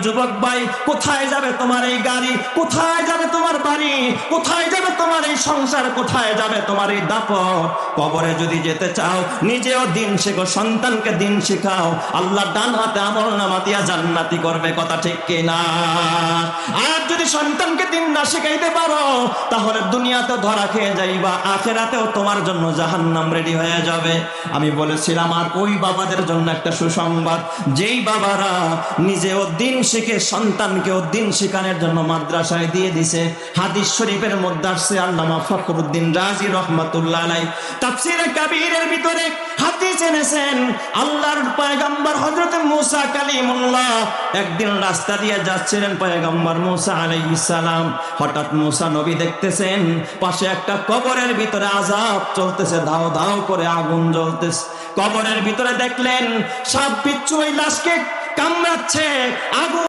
যুবক ভাই, কোথায় যাবে তোমার এই গাড়ি, কোথায় যাবে তোমার বাড়ি, কোথায় যাবে তোমার এই সংসার, কোথায় যাবে তোমার এই দাপট? কবরে যদি যেতে চাও নিজেও দিন শেখো, সন্তানকে দিন শেখাও, আল্লাহ ডান হাতে আমলনামা দিয়া জান্নাতি করবে। কথা ঠিক কিনা? আর যদি সন্তানকে দিন না শেখাইতে পারো তাহলে দুনিয়াতে ধরা খেয়ে যাইবা, আখিরাতেও তোমার জন্য জাহান্নাম রেডি হয়ে যাবে। আমি বলেছিলাম আর ওই বাবাদের জন্য একটা সুসংবাদ, যেই বাবারা নিজেও দিন শিখে সন্তানকেও দিন শেখানোর জন্য মাদ্রাসায় দিয়ে দিছে। হাদিস শরীফের মধ্যে আসছে, আল্লামা ফখরুদ্দিন রাজি রহমাতুল্লাহ আলাইহি তাফসীরে কাবীরের ভিতরে হাদিস এনেছেন, আল্লাহর পয়গম্বর হযরত মুসা কালিমুল্লাহ একদিন রাস্তা দিয়ে যাচ্ছিলেন, পয়গম্বর মুসা আলাইহিস সালাম। হঠাৎ মুসা নবী দেখতেছেন পাশে একটা কবরের ভিতরে আযাব চলতেছে, দাও দাও করে আগুন জ্বলতেছে। কবরের ভিতরে দেখলেন সাপ বিচ্ছু ওই লাশকে কামড়াচ্ছে, আগুন